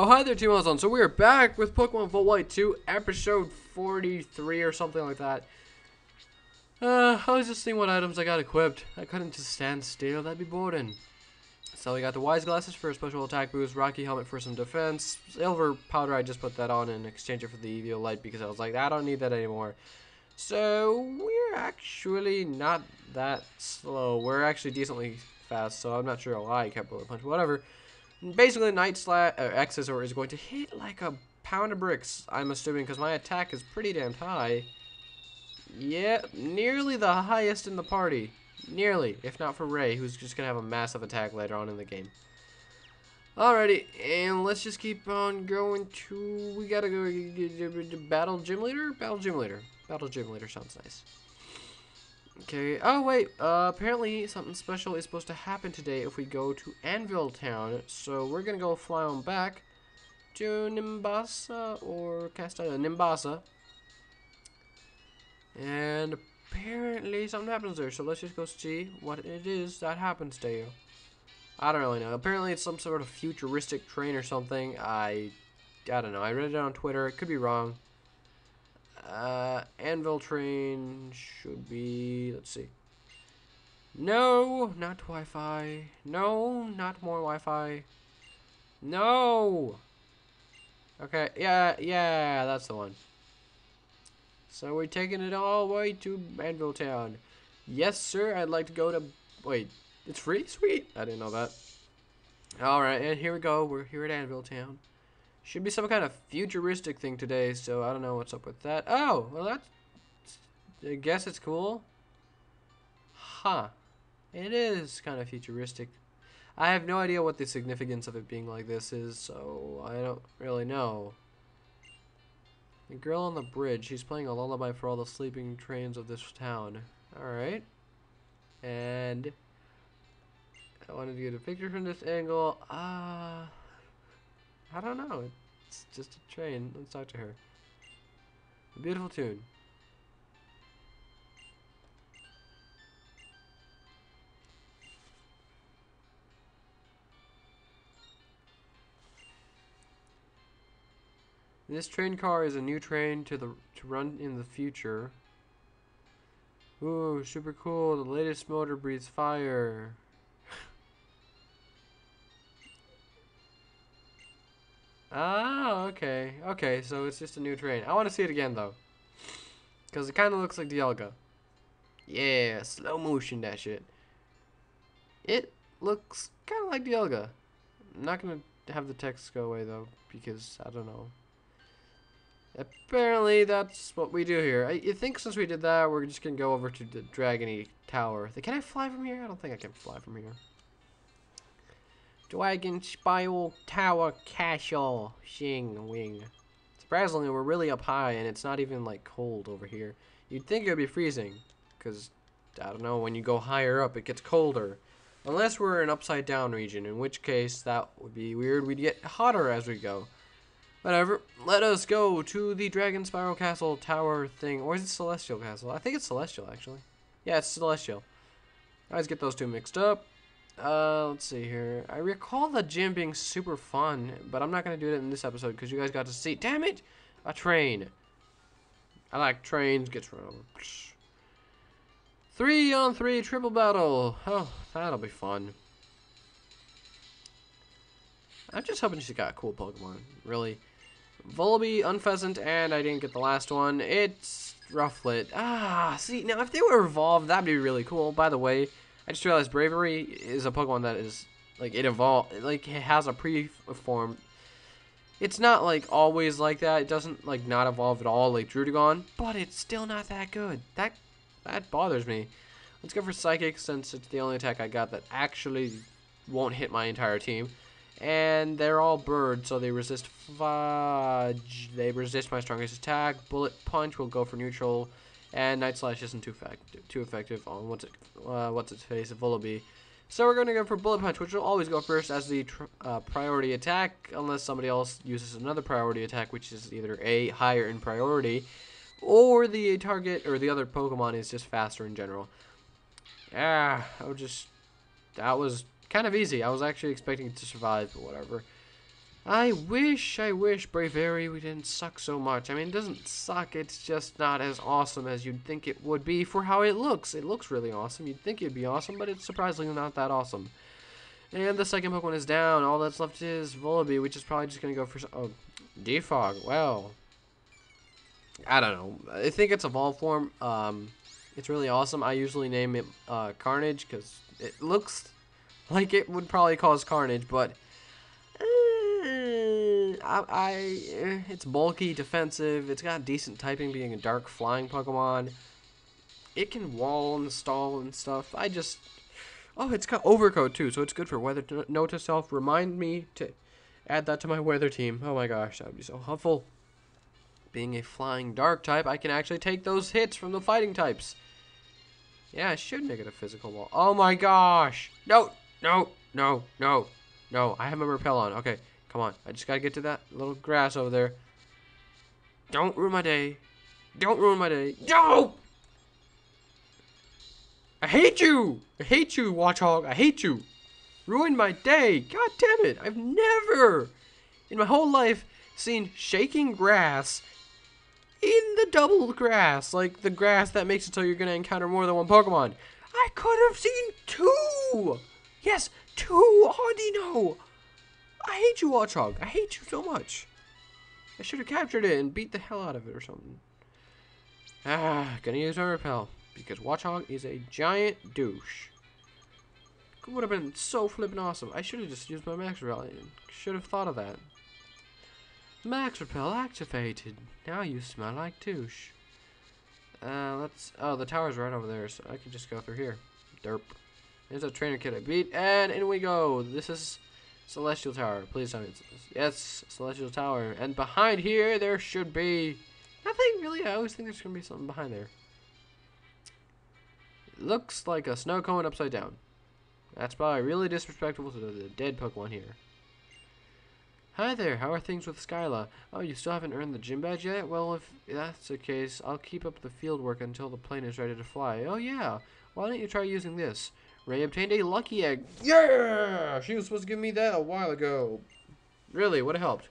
Oh, hi there, Team Amazon. So we are back with Pokemon Volt White 2, episode 43 or something like that. I was just seeing what items I got equipped. I couldn't just stand still, that'd be boring. So we got the Wise Glasses for a special attack boost, Rocky Helmet for some defense, Silver Powder, I just put that on in exchange for the EVO Light because I was like, I don't need that anymore. So we're actually not that slow. We're actually decently fast, so I'm not sure why I kept Bullet Punch, whatever. Basically, X's is going to hit like a pound of bricks, I'm assuming, because my attack is pretty damn high. Yeah, nearly the highest in the party. Nearly, if not for Ray, who's just going to have a massive attack later on in the game. Alrighty, and let's just keep on going to... We gotta go Battle Gym Leader? Battle Gym Leader. Battle Gym Leader sounds nice. Okay, oh wait, apparently something special is supposed to happen today if we go to Anvil Town, so we're gonna go fly on back to Nimbasa, or Castella, Nimbasa, and apparently something happens there, so let's just go see what it is that happens there. I don't really know, apparently it's some sort of futuristic train or something, I don't know, I read it on Twitter, it could be wrong. Anvil train should be, let's see. No, not Wi-Fi. No, not more Wi-Fi. No. Okay, yeah, that's the one. So we're taking it all the way to Anvil Town. Yes, sir, I'd like to go to, wait, it's free? Sweet. I didn't know that. Alright, and here we go. We're here at Anvil Town. Should be some kind of futuristic thing today, so I don't know what's up with that. Oh, well that's... I guess it's cool. Huh. It is kind of futuristic. I have no idea what the significance of it being like this is, so I don't really know. The girl on the bridge, she's playing a lullaby for all the sleeping trains of this town. Alright. And... I wanted to get a picture from this angle. I don't know. It's just a train. Let's talk to her. A beautiful tune. This train car is a new train to run in the future. Ooh, super cool. The latest motor breathes fire. Ah, okay. Okay, so it's just a new train. I want to see it again, though. Because it kind of looks like Dialga. Yeah, slow motion, that shit. It looks kind of like Dialga. I'm not going to have the text go away, though, because I don't know. Apparently, that's what we do here. I think since we did that, we're just going to go over to the Dragony Tower. Can I fly from here? I don't think I can fly from here. Dragon Spiral Tower Castle. Shing Wing. Surprisingly, we're really up high, and it's not even, like, cold over here. You'd think it would be freezing, because, I don't know, when you go higher up, it gets colder. Unless we're in an upside-down region, in which case, that would be weird. We'd get hotter as we go. Whatever. Let us go to the Dragon Spiral Castle Tower thing. Or is it Celestial Castle? I think it's Celestial, actually. Yeah, it's Celestial. I always get those two mixed up. Let's see here. I recall the gym being super fun, but I'm not going to do it in this episode because you guys got to see, damn it, a train. I like trains, gets run. 3-on-3 triple battle. Oh, that'll be fun. I'm just hoping she's got a cool Pokemon, really. Volby, Unpheasant, and I didn't get the last one. It's Rufflet. Ah, see, now if they were evolved, that'd be really cool. By the way, I just realized Bravery is a Pokemon that is, like, it evolved, like, it has a pre-form. It's not, like, always like that. It doesn't, like, not evolve at all, like Druddigon, but it's still not that good. That bothers me. Let's go for Psychic, since it's the only attack I got that actually won't hit my entire team. And they're all birds, so they resist fudge. They resist my strongest attack. Bullet Punch will go for neutral. And Night Slash isn't too effective on what's its face, Volby. So we're going to go for Bullet Punch, which will always go first as the priority attack, unless somebody else uses another priority attack, which is either A, higher in priority, or the target, or the other Pokemon is just faster in general. That was kind of easy. I was actually expecting it to survive, but whatever. I wish Bravery we didn't suck so much. I mean, it doesn't suck, it's just not as awesome as you'd think it would be for how it looks. It looks really awesome. You'd think it'd be awesome, but it's surprisingly not that awesome. And the second Pokemon is down. All that's left is Volibee, which is probably just going to go for... Oh, Defog. Well, I don't know. I think it's evolved form. It's really awesome. I usually name it Carnage because it looks like it would probably cause carnage, but... it's bulky, defensive. It's got decent typing, being a dark flying Pokemon. It can wall and stall and stuff. Oh, it's got Overcoat too, so it's good for weather. Note to self: remind me to add that to my weather team. Oh my gosh, that would be so helpful. Being a flying dark type, I can actually take those hits from the fighting types. Yeah, I should make it a physical wall. Oh my gosh! No! No! No! No! No! I have my repel on. Okay. Come on, I just gotta get to that little grass over there. Don't ruin my day. Don't ruin my day. No! I hate you! I hate you, Watchhog. I hate you. Ruined my day. God damn it. I've never, in my whole life, seen shaking grass in the double grass. Like the grass that makes it so you're gonna encounter more than one Pokemon. I could have seen 2! Yes, 2 Audino! I hate you, Watchhog. I hate you so much. I should have captured it and beat the hell out of it or something. Gonna use my repel because Watchhog is a giant douche. It would have been so flippin' awesome. I should have just used my Max Repel. Should have thought of that. Max Repel activated. Now you smell like douche. Oh, the tower's right over there, so I can just go through here. Derp. There's a trainer kid I beat, and in we go. This is Celestial Tower. Please tell me it's... Yes, Celestial Tower. And behind here, there should be... Nothing really. I always think there's going to be something behind there. It looks like a snow cone upside down. That's probably really disrespectful to the dead Pokemon here. Hi there, how are things with Skyla? Oh, you still haven't earned the gym badge yet? Well, if that's the case, I'll keep up the field work until the plane is ready to fly. Oh yeah, why don't you try using this? Ray obtained a lucky egg. Yeah! She was supposed to give me that a while ago. Really, would have helped.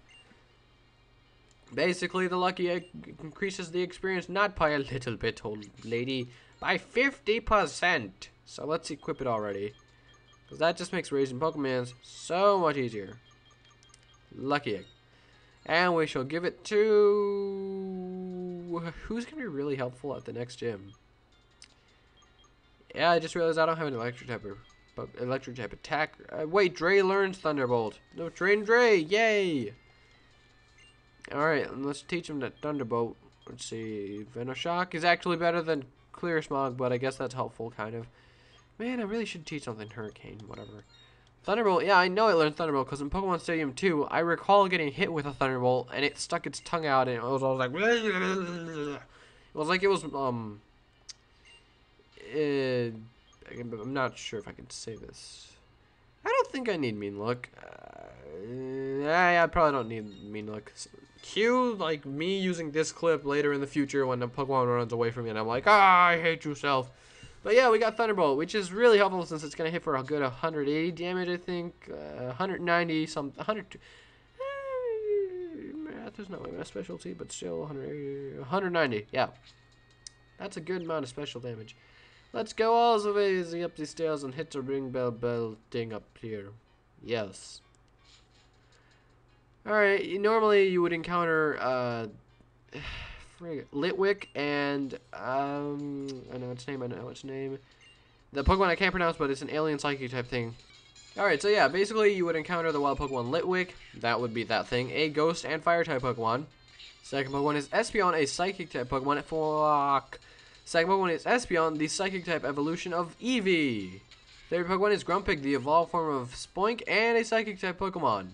Basically, the lucky egg increases the experience not by a little bit, old lady, by 50%. So let's equip it already. Because that just makes raising Pokemons so much easier. Lucky egg. And we shall give it to... Who's going to be really helpful at the next gym? Yeah, I just realized I don't have an electric type attack. Wait, Dre learns Thunderbolt. No, train Dre. Yay. Alright, let's teach him that Thunderbolt. Let's see. Venoshock is actually better than Clear Smog, but I guess that's helpful, kind of. Man, I really should teach something Hurricane, whatever. Thunderbolt, yeah, I know I learned Thunderbolt because in Pokemon Stadium 2, I recall getting hit with a Thunderbolt and it stuck its tongue out and it was all like... It was like it was, I'm not sure if I can say this. I don't think I need Mean Look. I probably don't need Mean Look. Cue, like, me using this clip later in the future when the Pokemon runs away from me and I'm like, I hate yourself. But yeah, we got Thunderbolt, which is really helpful since it's going to hit for a good 180 damage, I think. 190, some... 100... math is not my specialty, but still 190, yeah. That's a good amount of special damage. Let's go all the way up these stairs and hit the ring bell thing up here. Yes. Alright, normally you would encounter, Litwick and, I know its name, The Pokemon I can't pronounce, but it's an alien psychic type thing. Alright, so yeah, basically you would encounter the wild Pokemon Litwick, that would be that thing, a ghost and fire type Pokemon. Second Pokemon is Espeon, a psychic type Pokemon. Fuck. Second Pokemon is Espeon, the psychic type evolution of Eevee. Third Pokemon is Grumpig, the evolved form of Spoink, and a psychic type Pokemon.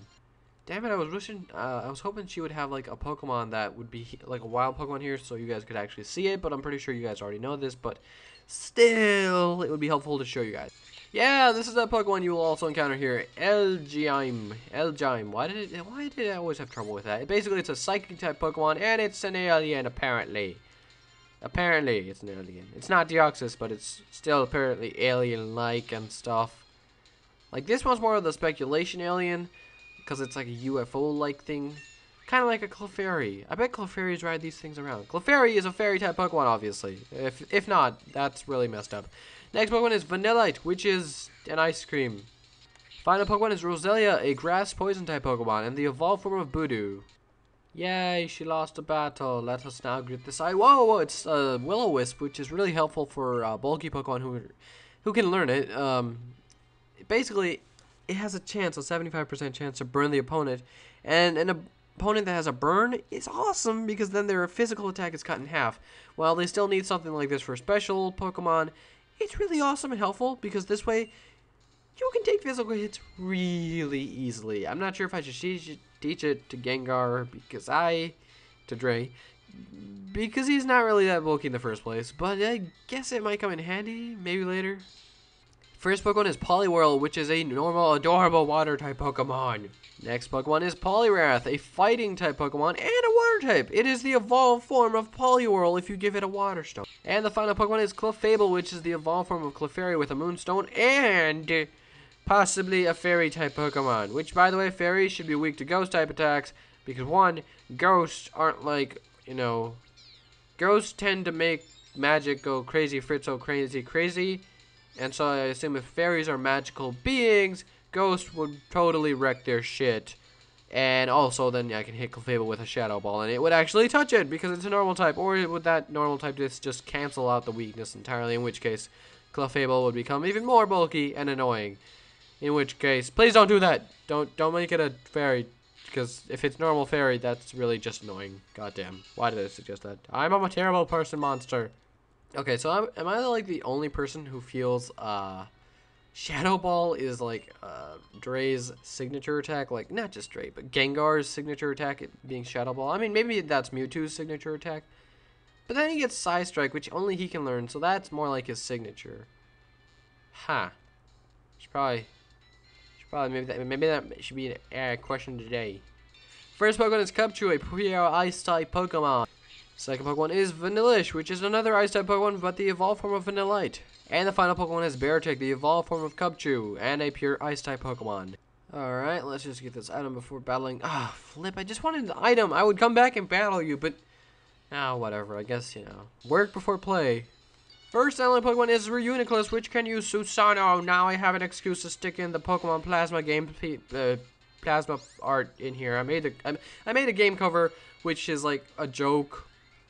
Damn it, I was hoping she would have like a Pokemon that would be like a wild Pokemon here so you guys could actually see it, but I'm pretty sure you guys already know this, but still, it would be helpful to show you guys. Yeah, this is that Pokemon you will also encounter here, Elgyme. Why did I always have trouble with that? Basically, it's a psychic type Pokemon, and it's an alien, apparently. Apparently, it's an alien. It's not Deoxys, but it's still apparently alien-like and stuff. Like, this one's more of the speculation alien, because it's like a UFO-like thing. Kind of like a Clefairy. I bet Clefairies ride these things around. Clefairy is a fairy-type Pokemon, obviously. If not, that's really messed up. Next Pokemon is Vanillite, which is an ice cream. Final Pokemon is Roselia, a grass poison-type Pokemon, and the evolved form of Voodoo. Yay, she lost a battle. Let us now get this. Whoa, it's Will-O-Wisp, which is really helpful for bulky Pokemon who can learn it. Basically, it has a 75% chance to burn the opponent, and an opponent that has a burn is awesome because then their physical attack is cut in half. While they still need something like this for special Pokemon, it's really awesome and helpful because this way you can take physical hits really easily. I'm not sure if I should teach it to Gengar to Dre, because he's not really that bulky in the first place, but I guess it might come in handy maybe later. First Pokemon is Poliwhirl, which is a normal, adorable water-type Pokemon. Next Pokemon is Poliwrath, a fighting-type Pokemon and a water-type. It is the evolved form of Poliwhirl if you give it a Water Stone. And the final Pokemon is Clefable, which is the evolved form of Clefairy with a Moonstone and possibly a Fairy-type Pokemon. Which, by the way, Fairies should be weak to Ghost-type attacks because, one, Ghosts aren't like, Ghosts tend to make magic go crazy, Fritzo crazy. And so I assume if fairies are magical beings, Ghost would totally wreck their shit. And also then I can hit Clefable with a Shadow Ball and it would actually touch it because it's a normal type. Or would that normal type just cancel out the weakness entirely, in which case Clefable would become even more bulky and annoying. In which case, please don't do that. Don't make it a fairy, because if it's normal fairy, that's really just annoying. Goddamn. Why did I suggest that? I'm a terrible person monster. Okay, so am I like the only person who feels Shadow Ball is like Dre's signature attack? Like, not just Dre, but Gengar's signature attack, it being Shadow Ball. I mean, maybe that's Mewtwo's signature attack. But then he gets Psy Strike, which only he can learn, so that's more like his signature. Huh. Maybe that should be a question today. First Pokemon is Cubchoo, a pure Ice-type Pokemon. Second Pokemon is Vanillish, which is another Ice-type Pokemon, but the evolved form of Vanillite. And the final Pokemon is Beartic, the evolved form of Cubchoo, and a pure Ice-type Pokemon. Alright, let's just get this item before battling. Ah, flip, I just wanted the item. I would come back and battle you, but... whatever, I guess, work before play. First and only Pokemon is Reuniclus, which can use Susanoo. Now I have an excuse to stick in the Pokemon Plasma game, Plasma art in here. I made a game cover, which is like a joke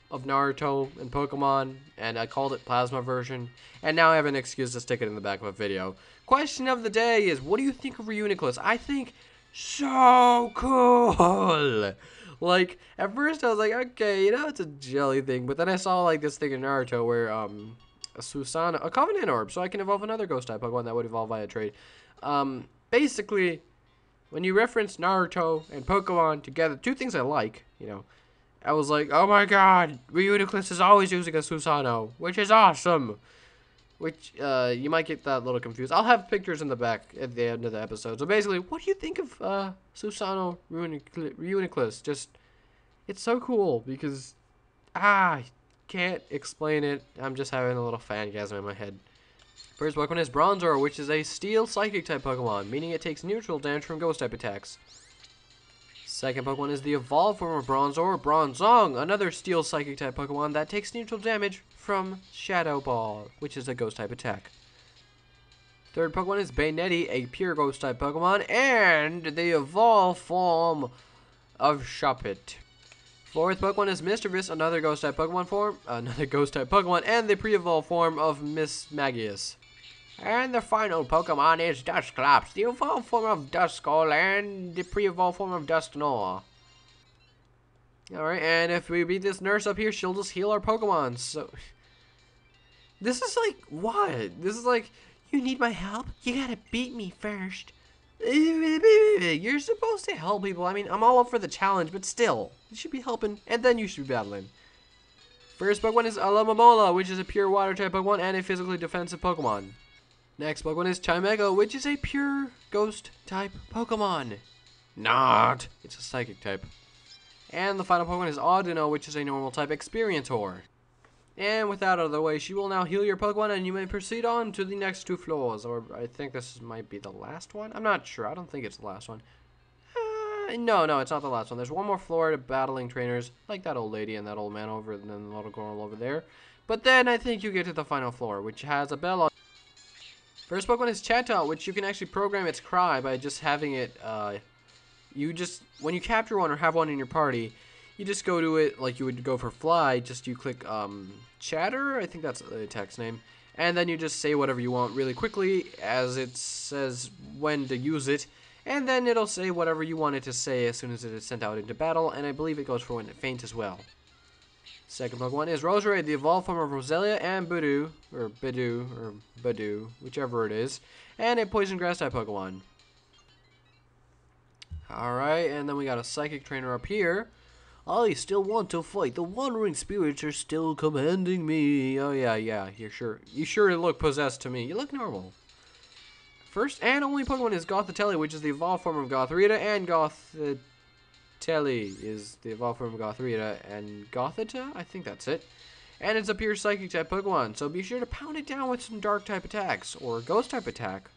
of Naruto and Pokemon, and I called it Plasma version, and now I have an excuse to stick it in the back of a video. Question of the day is, what do you think of Reuniclus? I think so cool. Like, at first I was like, okay, it's a jelly thing, but then I saw like this thing in Naruto where a Covenant Orb, so I can evolve another Ghost-type Pokemon that would evolve via trade. Basically, when you reference Naruto and Pokemon together, two things I like, I was like, oh my god, Reuniclus is always using a Susanoo, which is awesome. Which, you might get that a little confused. I'll have pictures in the back at the end of the episode. So basically, what do you think of Susanoo Reuniclus? Just, it's so cool because, I can't explain it. I'm just having a little fangasm in my head. First Pokemon is Bronzor, which is a Steel Psychic type Pokemon, meaning it takes neutral damage from Ghost type attacks. Second Pokemon is the evolved form of Bronzor, Bronzong, another Steel Psychic type Pokemon that takes neutral damage from Shadow Ball, which is a Ghost type attack. Third Pokemon is Baynetti, a pure Ghost type Pokemon, and the evolved form of Shuppet. Fourth Pokemon is Mischievous, another Ghost type Pokemon and the pre-evolved form of Mismagius. And the final Pokemon is Dusclops, the evolved form of Duskull and the pre-evolved form of Dusknoir. Alright, and if we beat this nurse up here, she'll just heal our Pokemon. So, this is like, what? This is like, you need my help? You gotta beat me first. You're supposed to help people. I mean, I'm all up for the challenge, but still, you should be helping, and then you should be battling. First Pokemon is Alomomola, which is a pure water type Pokemon and a physically defensive Pokemon. Next Pokemon is Chimego, which is a pure ghost type Pokemon. Not. It's a psychic type. And the final Pokemon is Audino, which is a normal type Experientor. And with that out of the way, she will now heal your Pokemon, and you may proceed on to the next two floors. Or I think this might be the last one. I'm not sure. I don't think it's the last one. No, no, it's not the last one. There's one more floor to battling trainers, like that old lady and that old man over, and then the little girl over there. But then I think you get to the final floor, which has a bell on. First Pokemon is Chatot, which you can actually program its cry by just having it, when you capture one or have one in your party, you just go to it like you would go for Fly, just you click, Chatter, I think that's the attack's name, and then you just say whatever you want really quickly, as it says when to use it, and then it'll say whatever you want it to say as soon as it is sent out into battle, and I believe it goes for when it faints as well. Second Pokemon is Roserade, the evolved form of Roselia and Budew, whichever it is, and a Poison Grass type Pokemon. Alright, and then we got a Psychic Trainer up here. I still want to fight. The wandering spirits are still commanding me. Oh yeah, you sure look possessed to me. You look normal. First and only Pokemon is Gothitelle, which is the evolved form of Gothorita, and Gothitelle is the evolved form of Gothorita and Gothita? I think that's it. And it's a pure Psychic type Pokemon, so be sure to pound it down with some Dark type attacks, or Ghost type attack.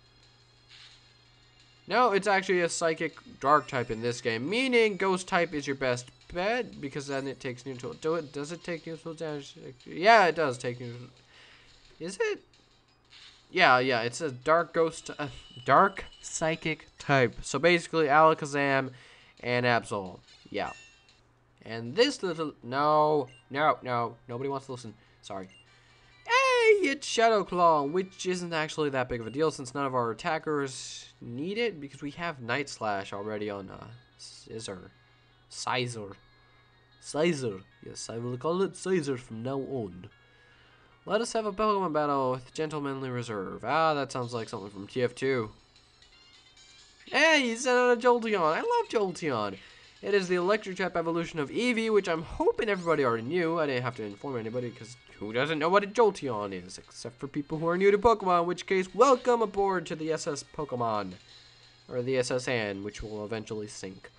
No, it's actually a Psychic Dark type in this game, meaning Ghost type is your best bet, because then it takes neutral. Does it take neutral damage? Yeah, it does take neutral. Is it? Yeah, it's a Dark Psychic type. So basically, Alakazam and Absol. Yeah. And this little... No. Nobody wants to listen. Sorry. Hey, it's Shadow Claw, which isn't actually that big of a deal since none of our attackers need it, because we have Night Slash already on Sizer. Yes, I will call it Sizer from now on. Let us have a Pokemon battle with Gentlemanly Reserve. Ah, that sounds like something from TF2. Hey, you sent out a Jolteon. I love Jolteon. It is the electric type evolution of Eevee, which I'm hoping everybody already knew. I didn't have to inform anybody, because who doesn't know what a Jolteon is? Except for people who are new to Pokemon, in which case, welcome aboard to the SS Pokemon. Or the SS Hand, which will eventually sink.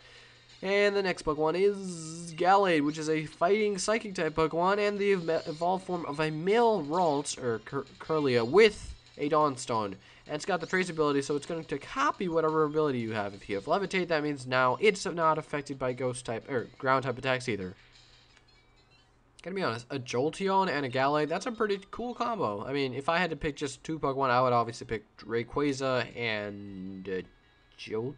And the next Pokemon is Gallade, which is a fighting Psychic type Pokemon, and the evolved form of a male Ralts, or Curlia, with a Dawnstone. And it's got the Trace ability, so it's going to copy whatever ability you have. If you have Levitate, that means now it's not affected by Ghost type, or Ground type attacks either. Gonna be honest, a Jolteon and a Gallade, that's a pretty cool combo. I mean, if I had to pick just two Pokemon, I would obviously pick Rayquaza and Jolteon?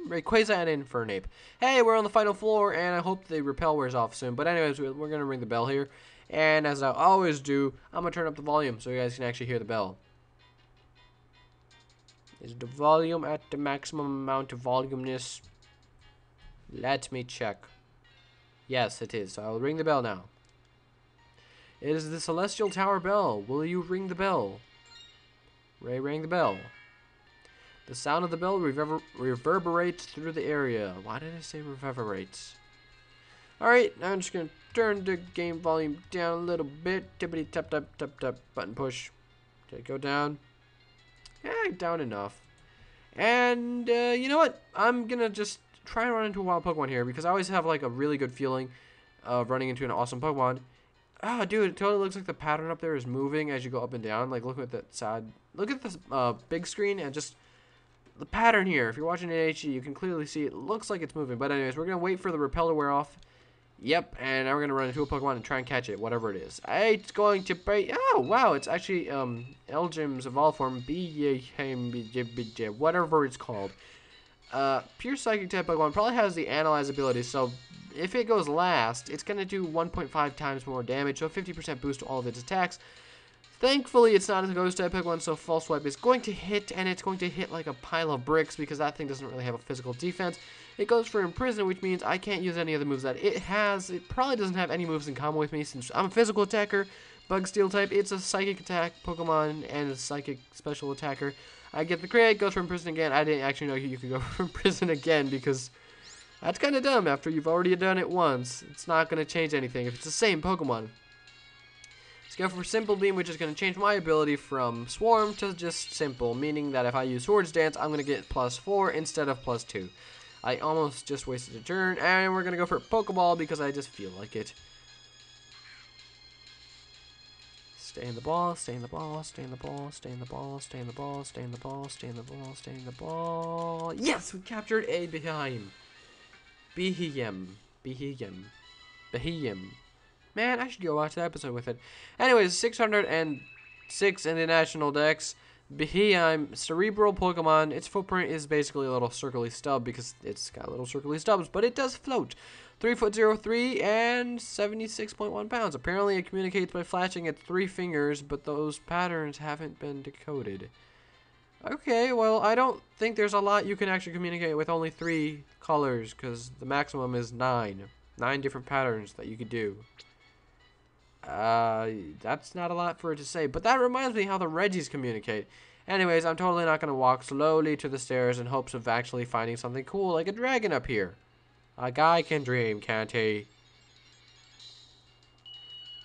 Rayquaza and Infernape. Hey, we're on the final floor, and I hope the repel wears off soon. But anyways, we're going to ring the bell here. And as I always do, I'm going to turn up the volume so you guys can actually hear the bell. Is the volume at the maximum amount of voluminess? Let me check. Yes, it is. So I will ring the bell now. It is the Celestial Tower bell. Will you ring the bell? Ray rang the bell. The sound of the bell reverberates through the area. Why did I say reverberates? Alright, now I'm just going to turn the game volume down a little bit. Tippity tap tap tap tap. Button push. Okay, go down. Yeah, down enough. And, you know what? I'm going to just try and run into a wild Pokemon here, because I always have, like, a really good feeling of running into an awesome Pokemon. Ah, dude, it totally looks like the pattern up there is moving as you go up and down. Like, look at that side. Look at this big screen and just... the pattern here, if you're watching in HD, you can clearly see it looks like it's moving. But anyways, we're going to wait for the repel to wear off. Yep, and now we're going to run into a Pokemon and try and catch it, whatever it is. It's going to be... oh, wow, it's actually Elgim's evolved form, whatever it's called. Pure Psychic type Pokemon probably has the Analyze ability, so if it goes last, it's going to do 1.5 times more damage, so 50% boost to all of its attacks. Thankfully, it's not a Ghost type Pokemon, so False Swipe is going to hit, and it's going to hit like a pile of bricks, because that thing doesn't really have a physical defense. It goes for Imprison, which means I can't use any of the moves that it has. It probably doesn't have any moves in common with me, since I'm a physical attacker. Bug Steel type, it's a Psychic attack Pokemon, and a Psychic special attacker. I get the crit, goes for Imprison again. I didn't actually know you could go for Imprison again, because that's kind of dumb after you've already done it once. It's not going to change anything if it's the same Pokemon. Let's go for Simple Beam, which is going to change my ability from Swarm to just Simple, meaning that if I use Swords Dance, I'm going to get +4 instead of +2. I almost just wasted a turn, and we're going to go for Pokeball because I just feel like it. Stay in the ball, stay in the ball, stay in the ball, stay in the ball, stay in the ball, stay in the ball, stay in the ball, stay in the ball. Yes, we captured a behind. Behem. Behem. Man, I should go watch the episode with it. Anyways, 606 in the national dex. Behem, cerebral Pokemon. Its footprint is basically a little circly stub because it's got little circly stubs, but it does float. 3'03" and 76.1 pounds. Apparently, it communicates by flashing its 3 fingers, but those patterns haven't been decoded. Okay, well, I don't think there's a lot you can actually communicate with only 3 colors, because the maximum is 9. 9 different patterns that you could do. That's not a lot for it to say, but that reminds me how the Reggies communicate. Anyways, I'm totally not going to walk slowly to the stairs in hopes of actually finding something cool like a dragon up here. A guy can dream, can't he?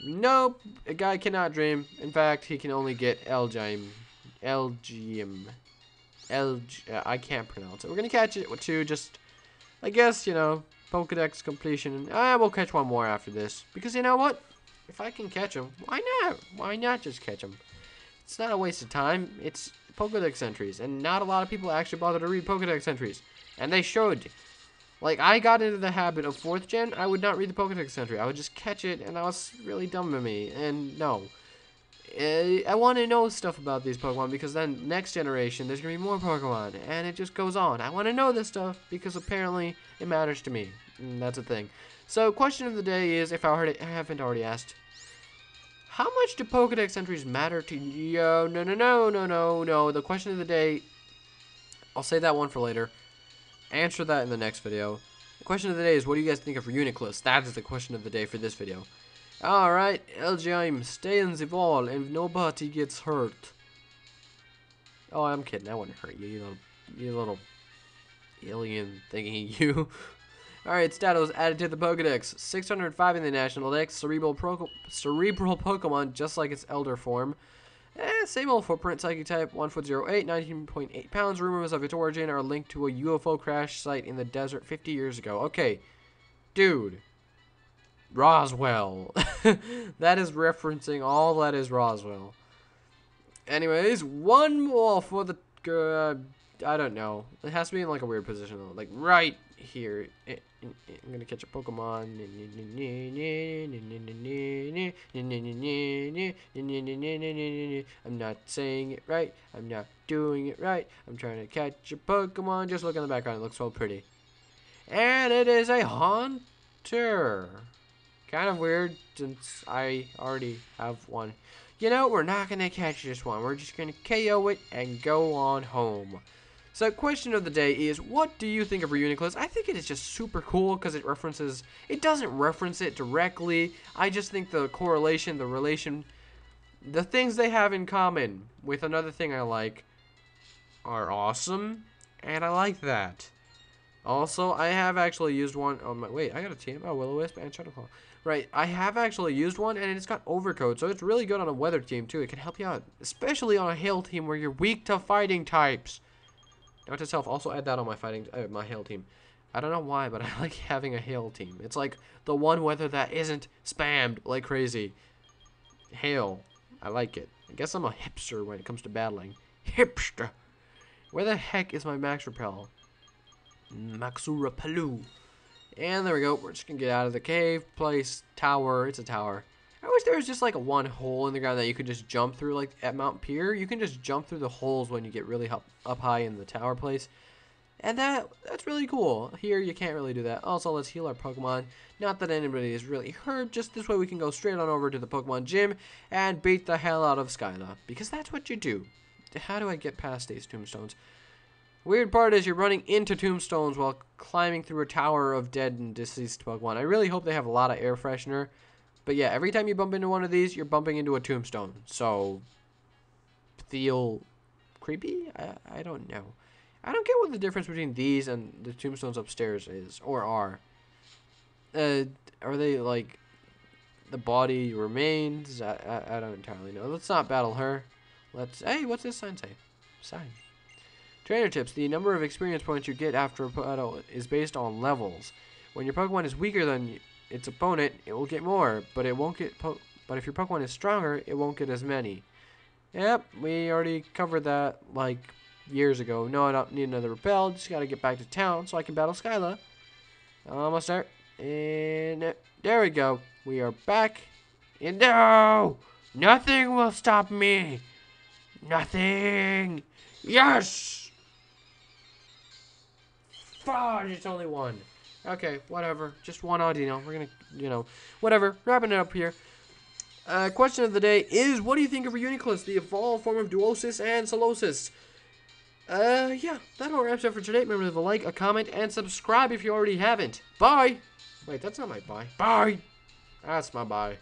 Nope, a guy cannot dream. In fact, he can only get LGM. I can't pronounce it. We're going to catch it with 2, just, I guess, you know, Pokedex completion. We'll catch 1 more after this. Because you know what? If I can catch him, why not? Why not just catch him? It's not a waste of time. It's Pokedex entries. And not a lot of people actually bother to read Pokedex entries. And they should. Like, I got into the habit of 4th gen, I would not read the Pokedex entry. I would just catch it, and that was really dumb of me. And no. I want to know stuff about these Pokemon, because then next generation, there's going to be more Pokemon. And it just goes on. I want to know this stuff, because apparently it matters to me. And that's a thing. So, question of the day is, if I haven't already asked, how much do Pokedex entries matter to you? No. The question of the day, I'll save that one for later. Answer that in the next video. The question of the day is, what do you guys think of Reuniclus? That is the question of the day for this video. Alright, LGM, stay in the wall and nobody gets hurt. Oh, I'm kidding. I wouldn't hurt you, you little alien thingy, you. Alright, status added to the Pokedex. 605 in the national dex. Cerebral Pokemon, just like its elder form. Same old footprint, psychic type, 1'08", 19.8 pounds. Rumors of its origin are linked to a UFO crash site in the desert 50 years ago. Okay, dude. Roswell. That is referencing all that is Roswell. Anyways, 1 more for the... I don't know. It has to be in like a weird position though. Like right here. I'm gonna catch a Pokemon. I'm not saying it right. I'm not doing it right. I'm trying to catch a Pokemon. Just look in the background. It looks so pretty. And it is a Haunter. Kind of weird since I already have one. You know, we're not going to catch this one. We're just going to KO it and go on home. So, question of the day is, what do you think of Reuniclus? I think it is just super cool because it doesn't reference it directly. I just think the correlation, the relation, the things they have in common with another thing I like are awesome. And I like that. Also, I have actually used one. Oh, wait, I got a team. Oh, Will-O-Wisp and Shadowclaw. Right, I have actually used one, and it's got Overcoat, so it's really good on a weather team, too. It can help you out, especially on a hail team where you're weak to fighting types. Note to self, also add that on my hail team. I don't know why, but I like having a hail team. It's like the one weather that isn't spammed like crazy. Hail. I like it. I guess I'm a hipster when it comes to battling. Hipster. Where the heck is my Max Repel? Maxu Repelu. And there we go. We're just going to get out of the cave. Place. Tower. It's a tower. I wish there was just like a one hole in the ground that you could just jump through. Like at Mount Pier, you can just jump through the holes when you get really up high in the tower place. And that's really cool. Here, you can't really do that. Also, let's heal our Pokemon. Not that anybody is really hurt. Just this way we can go straight on over to the Pokemon gym and beat the hell out of Skyla. Because that's what you do. How do I get past these tombstones? Weird part is you're running into tombstones while climbing through a tower of dead and deceased Pokemon. I really hope they have a lot of air freshener. But yeah, every time you bump into one of these, you're bumping into a tombstone. So, feel creepy? I don't know. I don't get what the difference between these and the tombstones upstairs is, or are. Are they like the body remains? I don't entirely know. Let's not battle her. Hey, what's this sign say? Sign. Trainer tips. The number of experience points you get after a battle is based on levels. When your Pokemon is weaker than its opponent, it will get more, but it won't get. But if your Pokemon is stronger, it won't get as many. Yep, we already covered that like years ago. No, I don't need another Repel. Just gotta get back to town so I can battle Skyla. Almost there. And there we go. We are back. And no! Nothing will stop me. Nothing. Yes! Fudge, it's only one. Okay, whatever. Just one Audino. We're gonna, whatever. Wrapping it up here. Question of the day is, what do you think of Reuniclus, the evolved form of Duosis and Solosis? Yeah, that all wraps up for today. Remember to leave a like, a comment, and subscribe if you already haven't. Bye! Wait, that's not my bye. Bye! That's my bye.